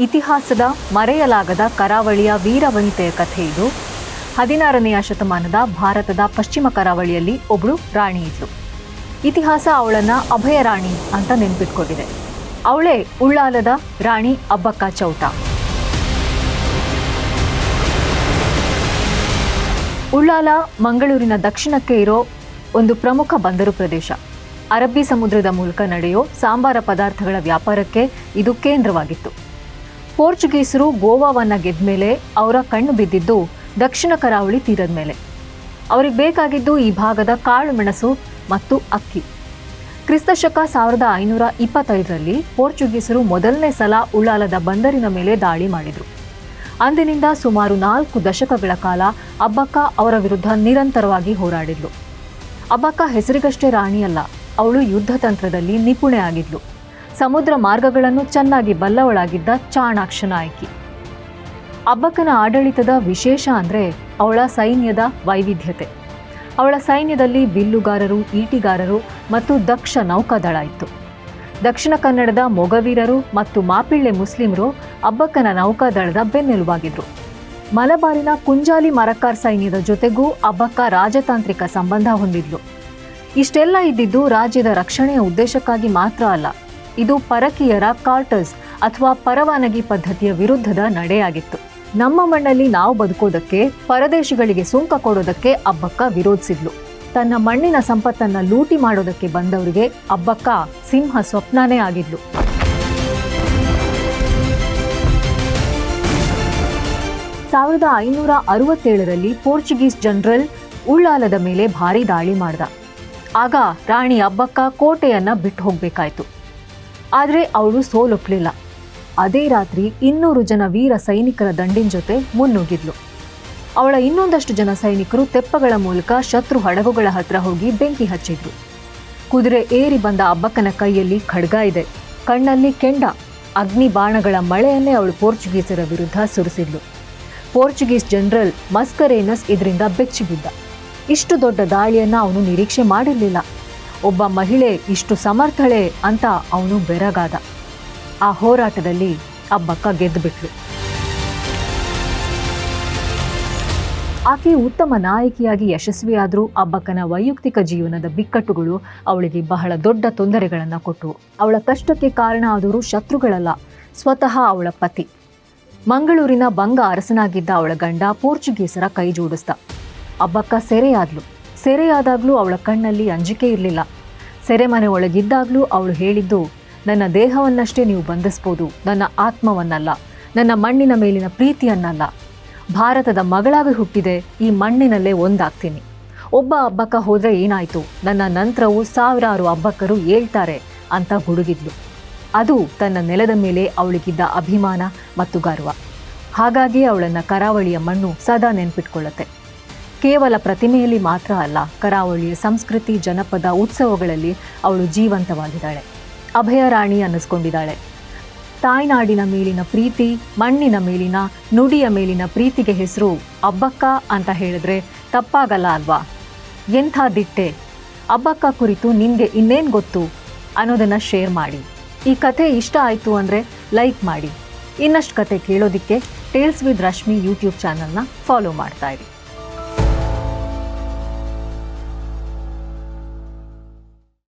ಇತಿಹಾಸದ ಮರೆಯಲಾಗದ ಕರಾವಳಿಯ ವೀರವನಿತೆಯ ಕಥೆ ಇದು. 16ನೆಯ ಶತಮಾನದ ಭಾರತದ ಪಶ್ಚಿಮ ಕರಾವಳಿಯಲ್ಲಿ ಒಬ್ಬಳು ರಾಣಿ ಇದ್ಲು. ಇತಿಹಾಸ ಅವಳನ್ನ ಅಭಯ ರಾಣಿ ಅಂತ ನೆನ್ಪಿಟ್ಕೊಂಡಿದೆ. ಅವಳೇ ಉಳ್ಳಾಲದ ರಾಣಿ ಅಬ್ಬಕ್ಕ ಚೌಟ. ಉಳ್ಳಾಲ ಮಂಗಳೂರಿನ ದಕ್ಷಿಣಕ್ಕೆ ಇರೋ ಒಂದು ಪ್ರಮುಖ ಬಂದರು ಪ್ರದೇಶ. ಅರಬ್ಬಿ ಸಮುದ್ರದ ಮೂಲಕ ನಡೆಯೋ ಸಾಂಬಾರ ಪದಾರ್ಥಗಳ ವ್ಯಾಪಾರಕ್ಕೆ ಇದು ಕೇಂದ್ರವಾಗಿತ್ತು. ಪೋರ್ಚುಗೀಸರು ಗೋವಾವನ್ನು ಗೆದ್ದ ಮೇಲೆ ಅವರ ಕಣ್ಣು ಬಿದ್ದಿದ್ದು ದಕ್ಷಿಣ ಕರಾವಳಿ ತೀರದ ಮೇಲೆ. ಅವ್ರಿಗೆ ಬೇಕಾಗಿದ್ದು ಈ ಭಾಗದ ಕಾಳು ಮೆಣಸು ಮತ್ತು ಅಕ್ಕಿ. ಕ್ರಿಸ್ತಶಕ 1525ರಲ್ಲಿ ಪೋರ್ಚುಗೀಸರು ಮೊದಲನೇ ಸಲ ಉಳ್ಳಾಲದ ಬಂದರಿನ ಮೇಲೆ ದಾಳಿ ಮಾಡಿದರು. ಅಂದಿನಿಂದ ಸುಮಾರು 4 ದಶಕಗಳ ಕಾಲ ಅಬ್ಬಕ್ಕ ಅವರ ವಿರುದ್ಧ ನಿರಂತರವಾಗಿ ಹೋರಾಡಿದ್ಲು. ಅಬ್ಬಕ್ಕ ಹೆಸರಿಗಷ್ಟೇ ರಾಣಿಯಲ್ಲ, ಅವಳು ಯುದ್ಧ ತಂತ್ರದಲ್ಲಿ ನಿಪುಣೆ ಆಗಿದ್ಲು. ಸಮುದ್ರ ಮಾರ್ಗಗಳನ್ನು ಚೆನ್ನಾಗಿ ಬಲ್ಲವಳಾಗಿದ್ದ ಚಾಣಾಕ್ಷ ನಾಯಕಿ. ಅಬ್ಬಕ್ಕನ ಆಡಳಿತದ ವಿಶೇಷ ಅಂದರೆ ಅವಳ ಸೈನ್ಯದ ವೈವಿಧ್ಯತೆ. ಅವಳ ಸೈನ್ಯದಲ್ಲಿ ಬಿಲ್ಲುಗಾರರು, ಈಟಿಗಾರರು ಮತ್ತು ದಕ್ಷ ನೌಕಾದಳ ಇತ್ತು. ದಕ್ಷಿಣ ಕನ್ನಡದ ಮೊಗವೀರರು ಮತ್ತು ಮಾಪಿಳ್ಳೆ ಮುಸ್ಲಿಮರು ಅಬ್ಬಕ್ಕನ ನೌಕಾದಳದ ಬೆನ್ನೆಲುಬಾಗಿದ್ರು. ಮಲಬಾರಿನ ಕುಂಜಾಲಿ ಮರಕ್ಕಾರ್ ಸೈನ್ಯದ ಜೊತೆಗೂ ಅಬ್ಬಕ್ಕ ರಾಜತಾಂತ್ರಿಕ ಸಂಬಂಧ ಹೊಂದಿದ್ಲು. ಇಷ್ಟೆಲ್ಲ ಇದ್ದಿದ್ದು ರಾಜ್ಯದ ರಕ್ಷಣೆಯ ಉದ್ದೇಶಕ್ಕಾಗಿ ಮಾತ್ರ ಅಲ್ಲ, ಇದು ಪರಕೀಯರ ಕಾರ್ಟರ್ಸ್ ಅಥವಾ ಪರವಾನಗಿ ಪದ್ಧತಿಯ ವಿರುದ್ಧದ ನಡೆಯಾಗಿತ್ತು. ನಮ್ಮ ಮಣ್ಣಲ್ಲಿ ನಾವು ಬದುಕೋದಕ್ಕೆ, ಪರದೇಶಿಗಳಿಗೆ ಸುಂಕ ಕೊಡೋದಕ್ಕೆ ಅಬ್ಬಕ್ಕ ವಿರೋಧಿಸಿದ್ಲು. ತನ್ನ ಮಣ್ಣಿನ ಸಂಪತ್ತನ್ನು ಲೂಟಿ ಮಾಡೋದಕ್ಕೆ ಬಂದವರಿಗೆ ಅಬ್ಬಕ್ಕ ಸಿಂಹ ಸ್ವಪ್ನನೇ ಆಗಿದ್ಲು. ಸಾವಿರದ 567ರಲ್ಲಿ ಪೋರ್ಚುಗೀಸ್ ಜನರಲ್ ಉಳ್ಳಾಲದ ಮೇಲೆ ಭಾರೀ ದಾಳಿ ಮಾಡ್ದ. ಆಗ ರಾಣಿ ಅಬ್ಬಕ್ಕ ಕೋಟೆಯನ್ನ ಬಿಟ್ಟು ಹೋಗಬೇಕಾಯಿತು. ಆದರೆ ಅವಳು ಸೋಲೊಪ್ಪಲಿಲ್ಲ. ಅದೇ ರಾತ್ರಿ 200 ಜನ ವೀರ ಸೈನಿಕರ ದಂಡಿನ ಜೊತೆ ಮುನ್ನುಗ್ಗಿದ್ಲು. ಅವಳ ಇನ್ನೊಂದಷ್ಟು ಜನ ಸೈನಿಕರು ತೆಪ್ಪಗಳ ಮೂಲಕ ಶತ್ರು ಹಡಗುಗಳ ಹತ್ರ ಹೋಗಿ ಬೆಂಕಿ ಹಚ್ಚಿದ್ರು. ಕುದುರೆ ಏರಿ ಬಂದ ಅಬ್ಬಕ್ಕನ ಕೈಯಲ್ಲಿ ಖಡ್ಗ ಇದೆ, ಕಣ್ಣಲ್ಲಿ ಕೆಂಡ. ಅಗ್ನಿ ಬಾಣಗಳ ಮಳೆಯನ್ನೇ ಅವಳು ಪೋರ್ಚುಗೀಸರ ವಿರುದ್ಧ ಸುರಿಸಿದ್ಲು. ಪೋರ್ಚುಗೀಸ್ ಜನರಲ್ ಮಸ್ಕರೇನಸ್ ಇದರಿಂದ ಬೆಚ್ಚಿಬಿದ್ದ. ಇಷ್ಟು ದೊಡ್ಡ ದಾಳಿಯನ್ನು ಅವನು ನಿರೀಕ್ಷೆ ಮಾಡಿರಲಿಲ್ಲ. ಒಬ್ಬ ಮಹಿಳೆ ಇಷ್ಟು ಸಮರ್ಥಳೆ ಅಂತ ಅವನು ಬೆರಗಾದ. ಆ ಹೋರಾಟದಲ್ಲಿ ಅಬ್ಬಕ್ಕ ಗೆದ್ದುಬಿಟ್ಲು. ಆಕೆ ಉತ್ತಮ ನಾಯಕಿಯಾಗಿ ಯಶಸ್ವಿಯಾದರೂ ಅಬ್ಬಕ್ಕನ ವೈಯಕ್ತಿಕ ಜೀವನದ ಬಿಕ್ಕಟ್ಟುಗಳು ಅವಳಿಗೆ ಬಹಳ ದೊಡ್ಡ ತೊಂದರೆಗಳನ್ನು ಕೊಟ್ಟವು. ಅವಳ ಕಷ್ಟಕ್ಕೆ ಕಾರಣ ಆದರೂ ಶತ್ರುಗಳಲ್ಲ, ಸ್ವತಃ ಅವಳ ಪತಿ. ಮಂಗಳೂರಿನ ಬಂಗ ಅರಸನಾಗಿದ್ದ ಅವಳ ಗಂಡ ಪೋರ್ಚುಗೀಸರ ಕೈ ಜೋಡಿಸ್ದ. ಅಬ್ಬಕ್ಕ ಸೆರೆಯಾದ್ಲು. ಸೆರೆಯಾದಾಗಲೂ ಅವಳ ಕಣ್ಣಲ್ಲಿ ಅಂಜಿಕೆ ಇರಲಿಲ್ಲ. ಸೆರೆಮನೆ ಒಳಗಿದ್ದಾಗಲೂ ಅವಳು ಹೇಳಿದ್ದು, ನನ್ನ ದೇಹವನ್ನಷ್ಟೇ ನೀವು ಬಂಧಿಸ್ಬೋದು, ನನ್ನ ಆತ್ಮವನ್ನಲ್ಲ, ನನ್ನ ಮಣ್ಣಿನ ಮೇಲಿನ ಪ್ರೀತಿಯನ್ನಲ್ಲ. ಭಾರತದ ಮಗಳಾಗಿ ಹುಟ್ಟಿದೆ, ಈ ಮಣ್ಣಿನಲ್ಲೇ ಒಂದಾಗ್ತೀನಿ. ಒಬ್ಬ ಅಬ್ಬಕ್ಕ ಹೋದರೆ ಏನಾಯಿತು, ನನ್ನ ನಂತರವೂ ಸಾವಿರಾರು ಅಬ್ಬಕ್ಕರು ಏಳ್ತಾರೆ ಅಂತ ಗುಡುಗಿದ್ಲು. ಅದು ತನ್ನ ನೆಲದ ಮೇಲೆ ಅವಳಿಗಿದ್ದ ಅಭಿಮಾನ ಮತ್ತು ಗರ್ವ. ಹಾಗಾಗಿ ಅವಳನ್ನು ಕರಾವಳಿಯ ಮಣ್ಣು ಸದಾ ನೆನ್ಪಿಟ್ಕೊಳ್ಳುತ್ತೆ. ಕೇವಲ ಪ್ರತಿಮೆಯಲ್ಲಿ ಮಾತ್ರ ಅಲ್ಲ, ಕರಾವಳಿಯ ಸಂಸ್ಕೃತಿ, ಜನಪದ, ಉತ್ಸವಗಳಲ್ಲಿ ಅವಳು ಜೀವಂತವಾಗಿದ್ದಾಳೆ. ಅಭಯ ರಾಣಿ ಅನ್ನಿಸ್ಕೊಂಡಿದ್ದಾಳೆ. ತಾಯ್ನಾಡಿನ ಮೇಲಿನ ಪ್ರೀತಿ, ಮಣ್ಣಿನ ಮೇಲಿನ, ನುಡಿಯ ಮೇಲಿನ ಪ್ರೀತಿಗೆ ಹೆಸರು ಅಬ್ಬಕ್ಕ ಅಂತ ಹೇಳಿದ್ರೆ ತಪ್ಪಾಗಲ್ಲ ಅಲ್ವಾ? ಎಂಥ ದಿಟ್ಟೆ! ಅಬ್ಬಕ್ಕ ಕುರಿತು ನಿಮಗೆ ಇನ್ನೇನು ಗೊತ್ತು ಅನ್ನೋದನ್ನು ಶೇರ್ ಮಾಡಿ. ಈ ಕಥೆ ಇಷ್ಟ ಆಯಿತು ಅಂದರೆ ಲೈಕ್ ಮಾಡಿ. ಇನ್ನಷ್ಟು ಕತೆ ಕೇಳೋದಕ್ಕೆ ಟೇಲ್ಸ್ ವಿತ್ ರಶ್ಮಿ ಯೂಟ್ಯೂಬ್ ಚಾನಲ್ನ ಫಾಲೋ ಮಾಡ್ತಾ ಇರಿ.